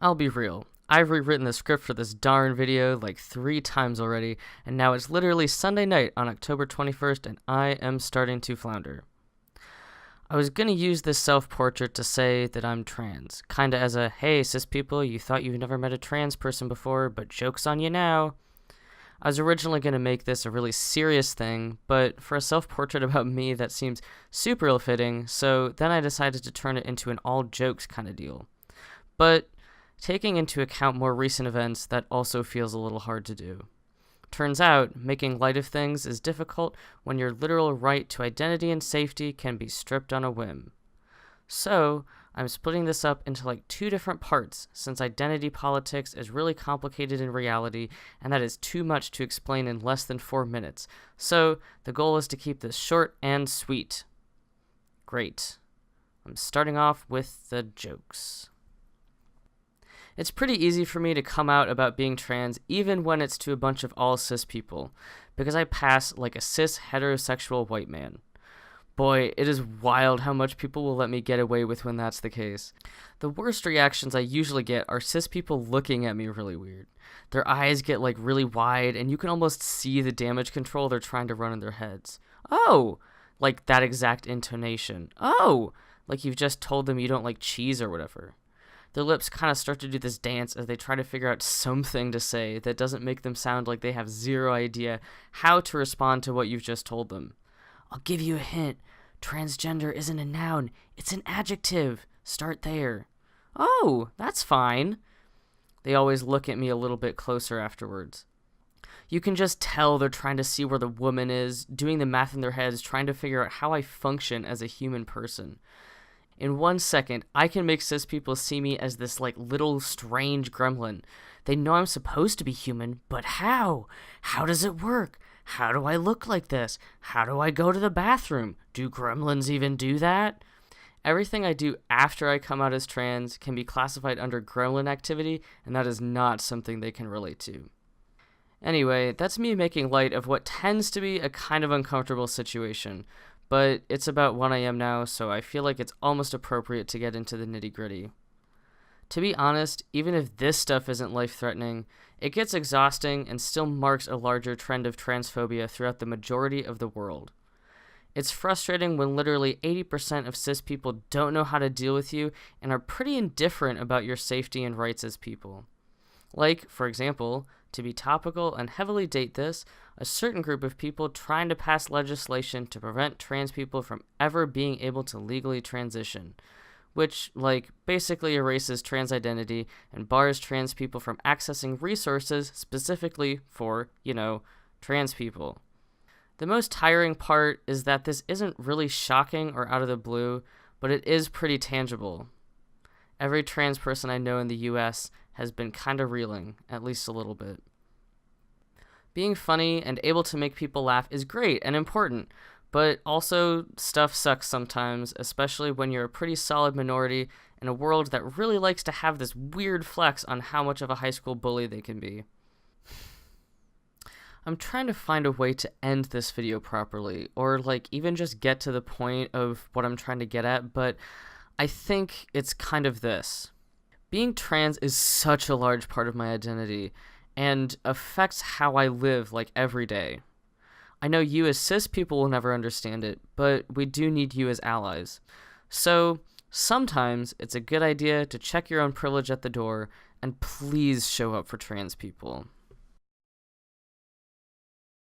I'll be real. I've rewritten the script for this darn video like 3 times already, and now it's literally Sunday night on October 21st, and I am starting to flounder. I was gonna use this self-portrait to say that I'm trans, kinda as a, hey cis people, you thought you've never met a trans person before, but joke's on you now. I was originally gonna make this a really serious thing, but for a self-portrait about me that seems super ill-fitting, so then I decided to turn it into an all-jokes kinda deal. But taking into account more recent events, that also feels a little hard to do. Turns out, making light of things is difficult when your literal right to identity and safety can be stripped on a whim. So, I'm splitting this up into like 2 different parts, since identity politics is really complicated in reality, and that is too much to explain in less than 4 minutes. So, the goal is to keep this short and sweet. Great. I'm starting off with the jokes. It's pretty easy for me to come out about being trans even when it's to a bunch of all cis people, because I pass like a cis heterosexual white man. Boy, it is wild how much people will let me get away with when that's the case. The worst reactions I usually get are cis people looking at me really weird. Their eyes get like really wide and you can almost see the damage control they're trying to run in their heads. Oh, like that exact intonation. Oh, like you've just told them you don't like cheese or whatever. Their lips kind of start to do this dance as they try to figure out something to say that doesn't make them sound like they have zero idea how to respond to what you've just told them. I'll give you a hint. Transgender isn't a noun, it's an adjective. Start there. Oh, that's fine. They always look at me a little bit closer afterwards. You can just tell they're trying to see where the woman is, doing the math in their heads, trying to figure out how I function as a human person. In 1 second, I can make cis people see me as this like little strange gremlin. They know I'm supposed to be human, but how? How does it work? How do I look like this? How do I go to the bathroom? Do gremlins even do that? Everything I do after I come out as trans can be classified under gremlin activity, and that is not something they can relate to. Anyway, that's me making light of what tends to be a kind of uncomfortable situation. But it's about 1 a.m. now, so I feel like it's almost appropriate to get into the nitty-gritty. To be honest, even if this stuff isn't life-threatening, it gets exhausting and still marks a larger trend of transphobia throughout the majority of the world. It's frustrating when literally 80% of cis people don't know how to deal with you and are pretty indifferent about your safety and rights as people. Like, for example, to be topical and heavily date this, a certain group of people trying to pass legislation to prevent trans people from ever being able to legally transition, which, like, basically erases trans identity and bars trans people from accessing resources specifically for, trans people. The most tiring part is that this isn't really shocking or out of the blue, but it is pretty tangible. Every trans person I know in the US has been kinda reeling, at least a little bit. Being funny and able to make people laugh is great and important, but also stuff sucks sometimes, especially when you're a pretty solid minority in a world that really likes to have this weird flex on how much of a high school bully they can be. I'm trying to find a way to end this video properly, or even just get to the point of what I'm trying to get at, but I think it's kind of this. Being trans is such a large part of my identity, and affects how I live every day. I know you as cis people will never understand it, but we do need you as allies. So, sometimes it's a good idea to check your own privilege at the door, and please show up for trans people.